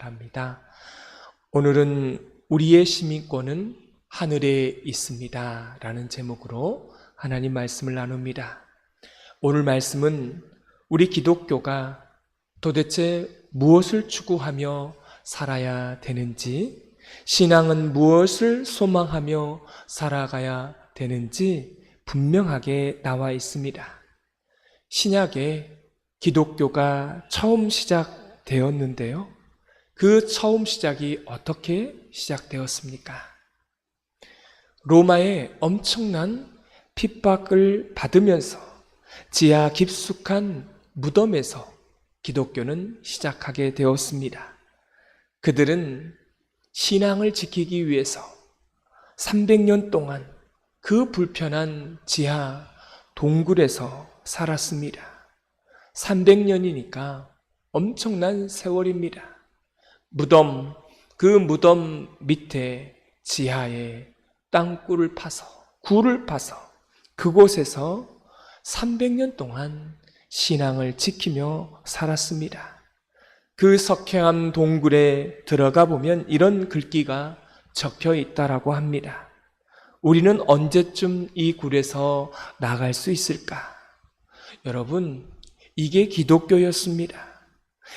바랍니다. 오늘은 우리의 시민권은 하늘에 있습니다 라는 제목으로 하나님 말씀을 나눕니다. 오늘 말씀은 우리 기독교가 도대체 무엇을 추구하며 살아야 되는지, 신앙은 무엇을 소망하며 살아가야 되는지 분명하게 나와 있습니다. 신약에 기독교가 처음 시작되었는데요. 그 처음 시작이 어떻게 시작되었습니까? 로마의 엄청난 핍박을 받으면서 지하 깊숙한 무덤에서 기독교는 시작하게 되었습니다. 그들은 신앙을 지키기 위해서 300년 동안 그 불편한 지하 동굴에서 살았습니다. 300년이니까 엄청난 세월입니다. 그 무덤 밑에 지하에 땅굴을 파서, 굴을 파서 그곳에서 300년 동안 신앙을 지키며 살았습니다. 그 석회암 동굴에 들어가 보면 이런 글귀가 적혀 있다라고 합니다. 우리는 언제쯤 이 굴에서 나갈 수 있을까? 여러분, 이게 기독교였습니다.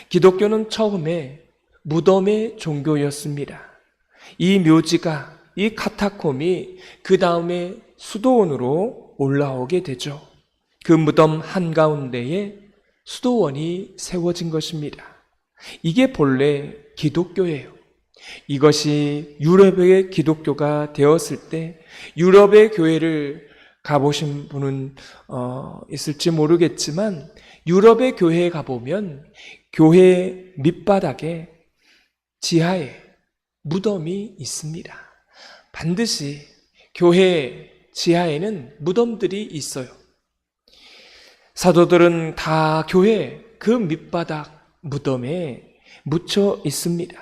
기독교는 처음에 무덤의 종교였습니다. 이 묘지가, 이 카타콤이 그 다음에 수도원으로 올라오게 되죠. 그 무덤 한가운데에 수도원이 세워진 것입니다. 이게 본래 기독교예요. 이것이 유럽의 기독교가 되었을 때 유럽의 교회를 가보신 분은 있을지 모르겠지만 유럽의 교회에 가보면 교회 밑바닥에 지하에 무덤이 있습니다. 반드시 교회 지하에는 무덤들이 있어요. 사도들은 다 교회 그 밑바닥 무덤에 묻혀 있습니다.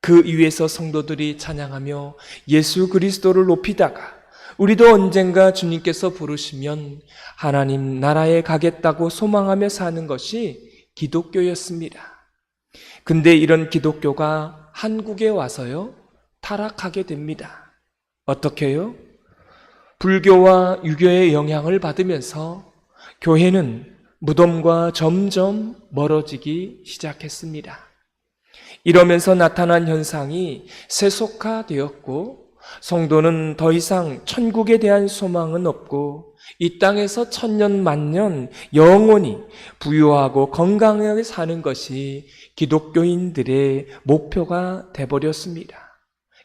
그 위에서 성도들이 찬양하며 예수 그리스도를 높이다가 우리도 언젠가 주님께서 부르시면 하나님 나라에 가겠다고 소망하며 사는 것이 기독교였습니다. 근데 이런 기독교가 한국에 와서요, 타락하게 됩니다. 어떻게요? 불교와 유교의 영향을 받으면서 교회는 무덤과 점점 멀어지기 시작했습니다. 이러면서 나타난 현상이 세속화되었고 성도는 더 이상 천국에 대한 소망은 없고 이 땅에서 천년 만년 영원히 부유하고 건강하게 사는 것이 기독교인들의 목표가 되어버렸습니다.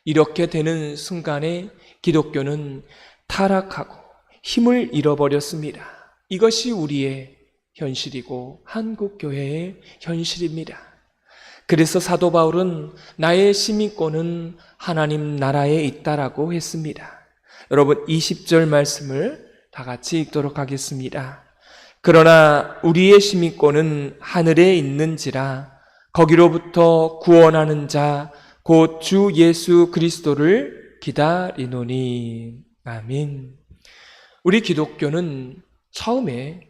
이렇게 되는 순간에 기독교는 타락하고 힘을 잃어버렸습니다. 이것이 우리의 현실이고 한국교회의 현실입니다. 그래서 사도 바울은 나의 시민권은 하나님 나라에 있다라고 했습니다. 여러분 20절 말씀을 다 같이 읽도록 하겠습니다. 그러나 우리의 시민권은 하늘에 있는지라 거기로부터 구원하는 자 곧 주 예수 그리스도를 기다리노니. 아멘. 우리 기독교는 처음에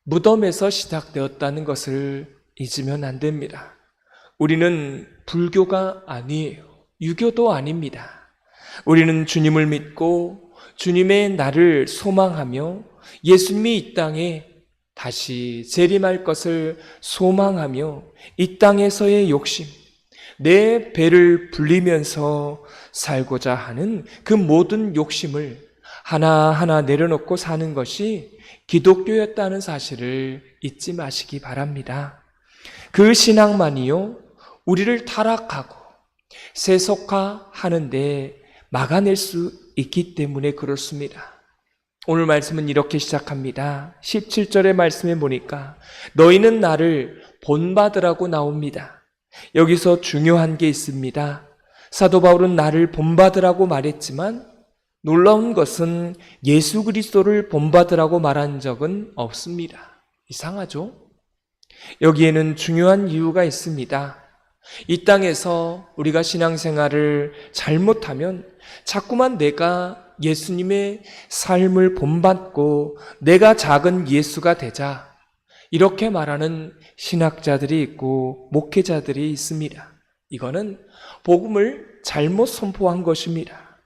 무덤에서 시작되었다는 것을 잊으면 안 됩니다. 우리는 불교가 아니에요. 유교도 아닙니다. 우리는 주님을 믿고 주님의 날을 소망하며 예수님이 이 땅에 다시 재림할 것을 소망하며 이 땅에서의 욕심, 내 배를 불리면서 살고자 하는 그 모든 욕심을 하나하나 내려놓고 사는 것이 기독교였다는 사실을 잊지 마시기 바랍니다. 그 신앙만이요, 우리를 타락하고 세속화하는데 막아낼 수 있기 때문에 그렇습니다. 오늘 말씀은 이렇게 시작합니다. 17절의 말씀에 보니까 너희는 나를 본받으라고 나옵니다. 여기서 중요한 게 있습니다. 사도 바울은 나를 본받으라고 말했지만 놀라운 것은 예수 그리스도를 본받으라고 말한 적은 없습니다. 이상하죠? 여기에는 중요한 이유가 있습니다. 이 땅에서 우리가 신앙생활을 잘못하면 자꾸만 내가 예수님의 삶을 본받고 내가 작은 예수가 되자 이렇게 말하는 신학자들이 있고 목회자들이 있습니다. 이거는 복음을 잘못 선포한 것입니다.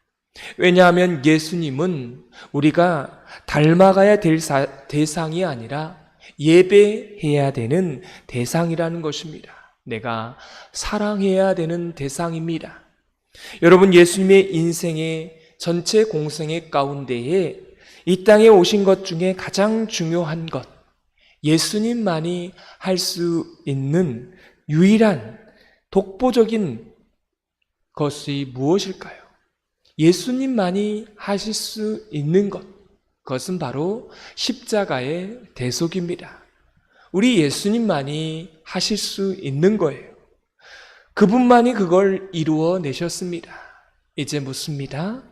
왜냐하면 예수님은 우리가 닮아가야 될 대상이 아니라 예배해야 되는 대상이라는 것입니다. 내가 사랑해야 되는 대상입니다. 여러분, 예수님의 인생의 전체 공생의 가운데에 이 땅에 오신 것 중에 가장 중요한 것, 예수님만이 할 수 있는 유일한 독보적인 것이 무엇일까요? 예수님만이 하실 수 있는 것, 그것은 바로 십자가의 대속입니다. 우리 예수님만이 하실 수 있는 거예요. 그분만이 그걸 이루어내셨습니다. 이제 묻습니다.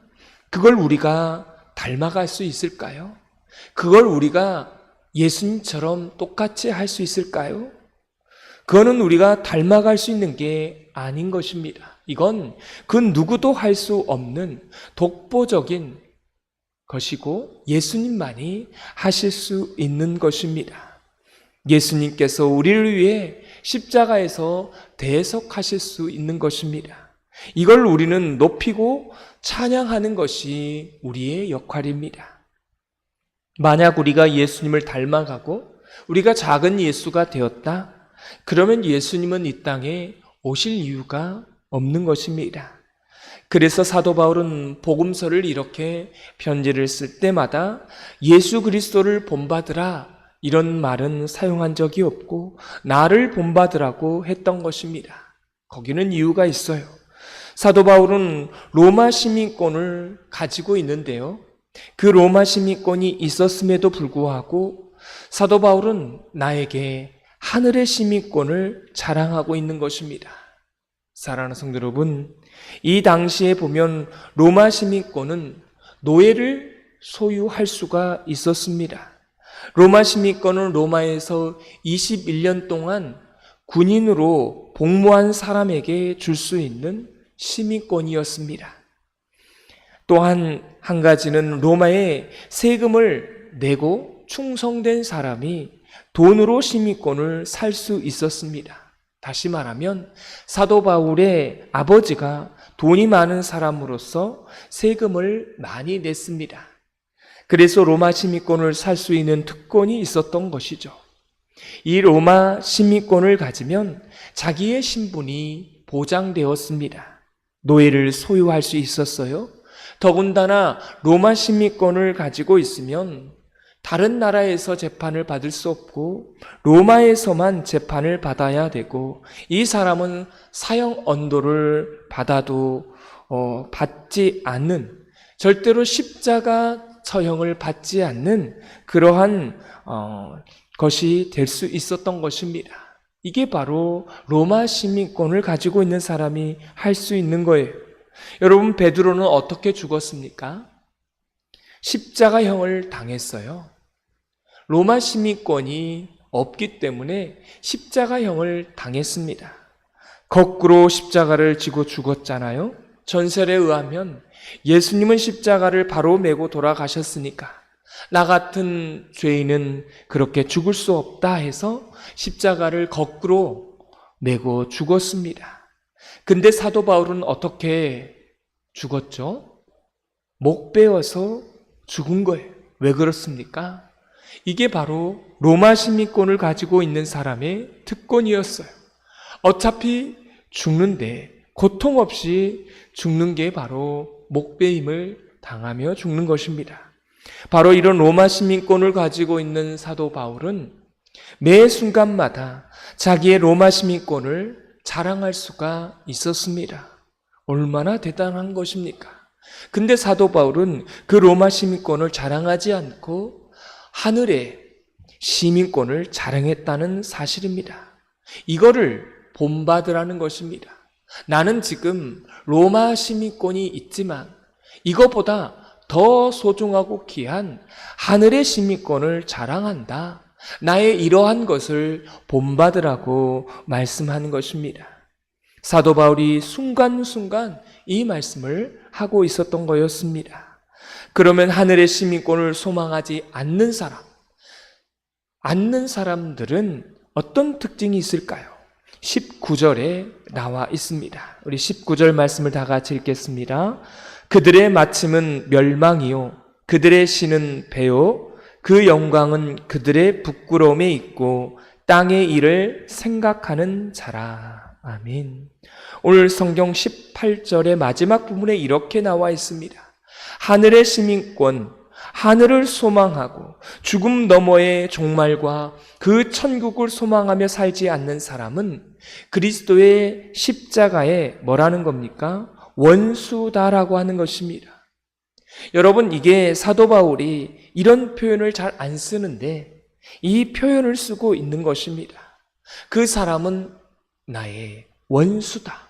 그걸 우리가 닮아갈 수 있을까요? 그걸 우리가 예수님처럼 똑같이 할 수 있을까요? 그거는 우리가 닮아갈 수 있는 게 아닌 것입니다. 이건 그 누구도 할 수 없는 독보적인 것이고 예수님만이 하실 수 있는 것입니다. 예수님께서 우리를 위해 십자가에서 대속하실 수 있는 것입니다. 이걸 우리는 높이고 찬양하는 것이 우리의 역할입니다. 만약 우리가 예수님을 닮아가고 우리가 작은 예수가 되었다, 그러면 예수님은 이 땅에 오실 이유가 없는 것입니다. 그래서 사도 바울은 복음서를 이렇게 편지를 쓸 때마다 예수 그리스도를 본받으라 이런 말은 사용한 적이 없고 나를 본받으라고 했던 것입니다. 거기는 이유가 있어요. 사도 바울은 로마 시민권을 가지고 있는데요, 그 로마 시민권이 있었음에도 불구하고 사도 바울은 나에게 하늘의 시민권을 자랑하고 있는 것입니다. 사랑하는 성도 여러분, 이 당시에 보면 로마 시민권은 노예를 소유할 수가 있었습니다. 로마 시민권은 로마에서 21년 동안 군인으로 복무한 사람에게 줄 수 있는 시민권이었습니다. 또한 한 가지는 로마에 세금을 내고 충성된 사람이 돈으로 시민권을 살 수 있었습니다. 다시 말하면 사도 바울의 아버지가 돈이 많은 사람으로서 세금을 많이 냈습니다. 그래서 로마 시민권을 살 수 있는 특권이 있었던 것이죠. 이 로마 시민권을 가지면 자기의 신분이 보장되었습니다. 노예를 소유할 수 있었어요. 더군다나 로마 시민권을 가지고 있으면 다른 나라에서 재판을 받을 수 없고 로마에서만 재판을 받아야 되고, 이 사람은 사형 언도를 받아도 받지 않는, 절대로 십자가 처형을 받지 않는 그러한 것이 될 수 있었던 것입니다. 이게 바로 로마 시민권을 가지고 있는 사람이 할 수 있는 거예요. 여러분, 베드로는 어떻게 죽었습니까? 십자가형을 당했어요. 로마 시민권이 없기 때문에 십자가형을 당했습니다. 거꾸로 십자가를 지고 죽었잖아요. 전설에 의하면 예수님은 십자가를 바로 메고 돌아가셨으니까 나 같은 죄인은 그렇게 죽을 수 없다 해서 십자가를 거꾸로 메고 죽었습니다. 근데 사도 바울은 어떻게 죽었죠? 목 베어서 죽은 거예요. 왜 그렇습니까? 이게 바로 로마 시민권을 가지고 있는 사람의 특권이었어요. 어차피 죽는데 고통 없이 죽는 게 바로 목베임을 당하며 죽는 것입니다. 바로 이런 로마 시민권을 가지고 있는 사도 바울은 매 순간마다 자기의 로마 시민권을 자랑할 수가 있었습니다. 얼마나 대단한 것입니까? 근데 사도 바울은 그 로마 시민권을 자랑하지 않고 하늘의 시민권을 자랑했다는 사실입니다. 이거를 본받으라는 것입니다. 나는 지금 로마 시민권이 있지만 이것보다 더 소중하고 귀한 하늘의 시민권을 자랑한다. 나의 이러한 것을 본받으라고 말씀하는 것입니다. 사도 바울이 순간순간 이 말씀을 하고 있었던 거였습니다. 그러면 하늘의 시민권을 소망하지 않는 사람들은 어떤 특징이 있을까요? 19절에 나와 있습니다. 우리 19절 말씀을 다 같이 읽겠습니다. 그들의 마침은 멸망이요 그들의 신은 배요 그 영광은 그들의 부끄러움에 있고 땅의 일을 생각하는 자라. 아멘. 오늘 성경 18절의 마지막 부분에 이렇게 나와 있습니다. 하늘의 시민권, 하늘을 소망하고 죽음 너머의 종말과 그 천국을 소망하며 살지 않는 사람은 그리스도의 십자가에 뭐라는 겁니까? 원수다라고 하는 것입니다. 여러분, 이게 사도 바울이 이런 표현을 잘 안 쓰는데 이 표현을 쓰고 있는 것입니다. 그 사람은 나의 원수다.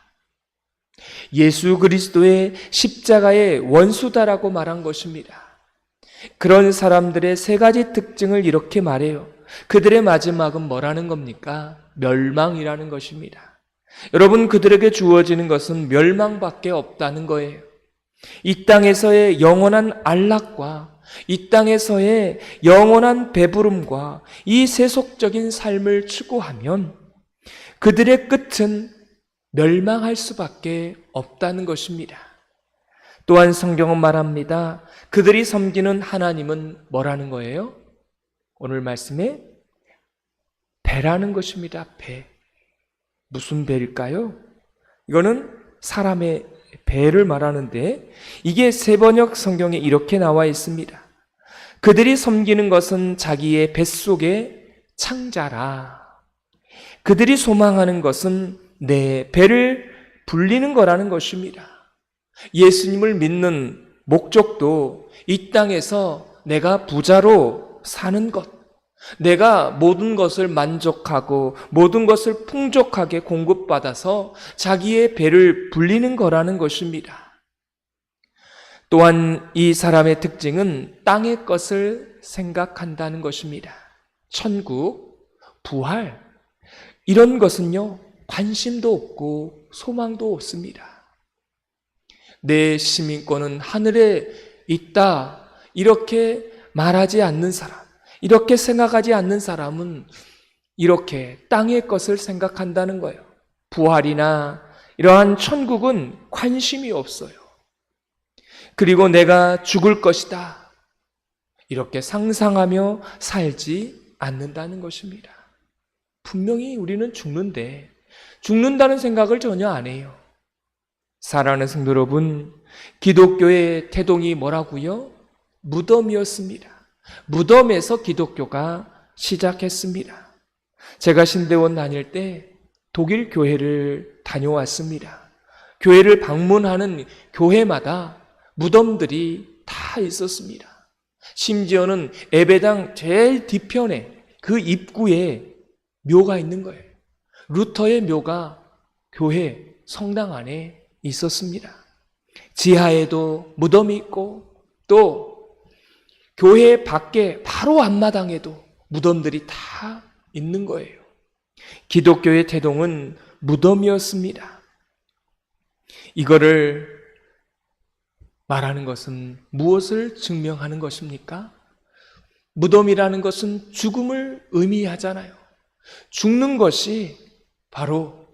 예수 그리스도의 십자가의 원수다라고 말한 것입니다. 그런 사람들의 세 가지 특징을 이렇게 말해요. 그들의 마지막은 뭐라는 겁니까? 멸망이라는 것입니다. 여러분, 그들에게 주어지는 것은 멸망밖에 없다는 거예요. 이 땅에서의 영원한 안락과 이 땅에서의 영원한 배부름과 이 세속적인 삶을 추구하면 그들의 끝은 멸망할 수밖에 없다는 것입니다. 또한 성경은 말합니다. 그들이 섬기는 하나님은 뭐라는 거예요? 오늘 말씀에 배라는 것입니다. 배. 무슨 배일까요? 이거는 사람의 배를 말하는데 이게 세번역 성경에 이렇게 나와 있습니다. 그들이 섬기는 것은 자기의 뱃속의 창자라. 그들이 소망하는 것은 내 배를 불리는 거라는 것입니다. 예수님을 믿는 목적도 이 땅에서 내가 부자로 사는 것, 내가 모든 것을 만족하고 모든 것을 풍족하게 공급받아서 자기의 배를 불리는 거라는 것입니다. 또한 이 사람의 특징은 땅의 것을 생각한다는 것입니다. 천국, 부활, 이런 것은요, 관심도 없고 소망도 없습니다. 내 시민권은 하늘에 있다, 이렇게 말하지 않는 사람, 이렇게 생각하지 않는 사람은 이렇게 땅의 것을 생각한다는 거예요. 부활이나 이러한 천국은 관심이 없어요. 그리고 내가 죽을 것이다, 이렇게 상상하며 살지 않는다는 것입니다. 분명히 우리는 죽는데 죽는다는 생각을 전혀 안 해요. 사랑하는 성도 여러분, 기독교의 태동이 뭐라고요? 무덤이었습니다. 무덤에서 기독교가 시작했습니다. 제가 신대원 다닐 때 독일 교회를 다녀왔습니다. 교회를 방문하는 교회마다 무덤들이 다 있었습니다. 심지어는 예배당 제일 뒤편에 그 입구에 묘가 있는 거예요. 루터의 묘가 교회 성당 안에 있었습니다. 지하에도 무덤이 있고 또 교회 밖에 바로 앞마당에도 무덤들이 다 있는 거예요. 기독교의 태동은 무덤이었습니다. 이거를 말하는 것은 무엇을 증명하는 것입니까? 무덤이라는 것은 죽음을 의미하잖아요. 죽는 것이 바로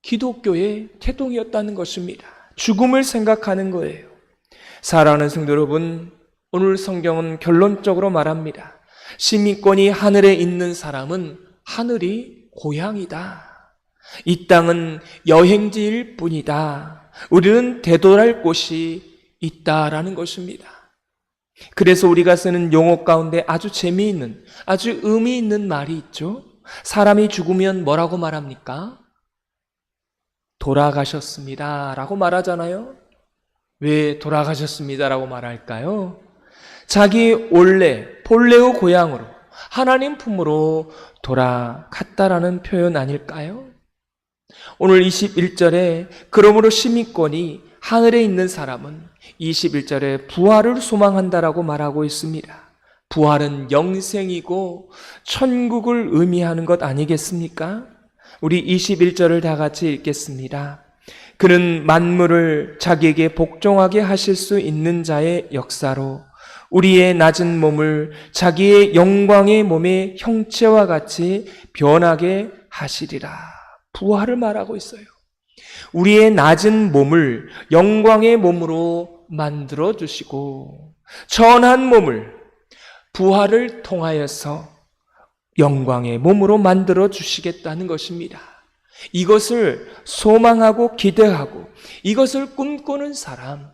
기독교의 태동이었다는 것입니다. 죽음을 생각하는 거예요. 사랑하는 성도 여러분, 오늘 성경은 결론적으로 말합니다. 시민권이 하늘에 있는 사람은 하늘이 고향이다. 이 땅은 여행지일 뿐이다. 우리는 되돌아갈 곳이 있다라는 것입니다. 그래서 우리가 쓰는 용어 가운데 아주 재미있는, 아주 의미 있는 말이 있죠. 사람이 죽으면 뭐라고 말합니까? 돌아가셨습니다 라고 말하잖아요. 왜 돌아가셨습니다 라고 말할까요? 자기 원래 본래의 고향으로 하나님 품으로 돌아갔다라는 표현 아닐까요? 오늘 21절에 그러므로 시민권이 하늘에 있는 사람은 21절에 부활을 소망한다라고 말하고 있습니다. 부활은 영생이고 천국을 의미하는 것 아니겠습니까? 우리 21절을 다 같이 읽겠습니다. 그는 만물을 자기에게 복종하게 하실 수 있는 자의 역사로 우리의 낮은 몸을 자기의 영광의 몸의 형체와 같이 변하게 하시리라. 부활을 말하고 있어요. 우리의 낮은 몸을 영광의 몸으로 만들어 주시고 천한 몸을 부활을 통하여서 영광의 몸으로 만들어 주시겠다는 것입니다. 이것을 소망하고 기대하고 이것을 꿈꾸는 사람,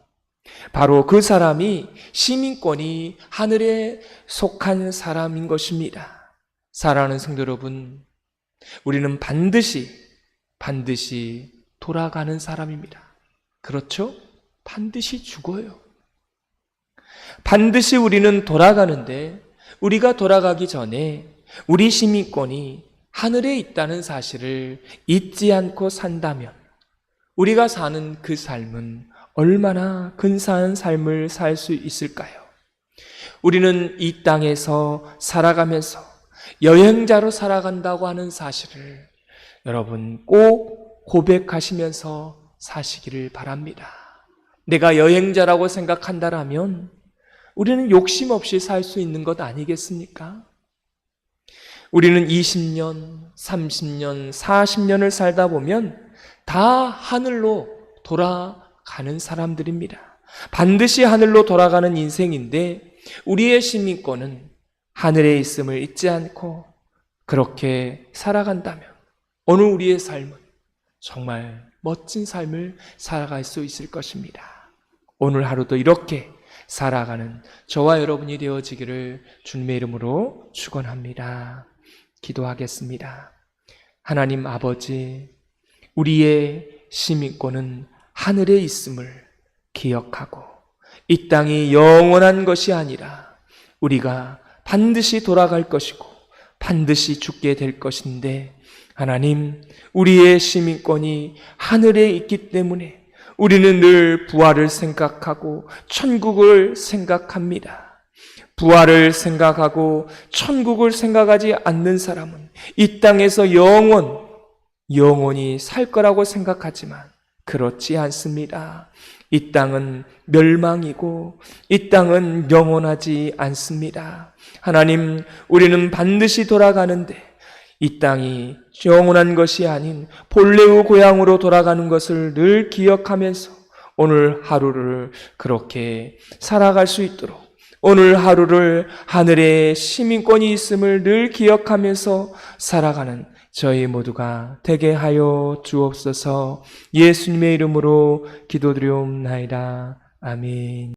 바로 그 사람이 시민권이 하늘에 속한 사람인 것입니다. 사랑하는 성도 여러분, 우리는 반드시 돌아가는 사람입니다. 그렇죠? 반드시 죽어요. 반드시 우리는 돌아가는데 우리가 돌아가기 전에 우리 시민권이 하늘에 있다는 사실을 잊지 않고 산다면 우리가 사는 그 삶은 얼마나 근사한 삶을 살 수 있을까요? 우리는 이 땅에서 살아가면서 여행자로 살아간다고 하는 사실을 여러분 꼭 고백하시면서 사시기를 바랍니다. 내가 여행자라고 생각한다라면 우리는 욕심 없이 살 수 있는 것 아니겠습니까? 우리는 20년, 30년, 40년을 살다 보면 다 하늘로 돌아가는 사람들입니다. 반드시 하늘로 돌아가는 인생인데 우리의 시민권은 하늘에 있음을 잊지 않고 그렇게 살아간다면 오늘 우리의 삶은 정말 멋진 삶을 살아갈 수 있을 것입니다. 오늘 하루도 이렇게 살아가는 저와 여러분이 되어지기를 주님의 이름으로 축원합니다. 기도하겠습니다. 하나님 아버지, 우리의 시민권은 하늘에 있음을 기억하고 이 땅이 영원한 것이 아니라 우리가 반드시 돌아갈 것이고 반드시 죽게 될 것인데 하나님, 우리의 시민권이 하늘에 있기 때문에 우리는 늘 부활을 생각하고 천국을 생각합니다. 부활을 생각하고 천국을 생각하지 않는 사람은 이 땅에서 영원히 살 거라고 생각하지만 그렇지 않습니다. 이 땅은 멸망이고 이 땅은 영원하지 않습니다. 하나님, 우리는 반드시 돌아가는데 이 땅이 영원한 것이 아닌 본래의 고향으로 돌아가는 것을 늘 기억하면서 오늘 하루를 그렇게 살아갈 수 있도록 오늘 하루를 하늘에 시민권이 있음을 늘 기억하면서 살아가는 저희 모두가 되게 하여 주옵소서. 예수님의 이름으로 기도드리옵나이다. 아멘.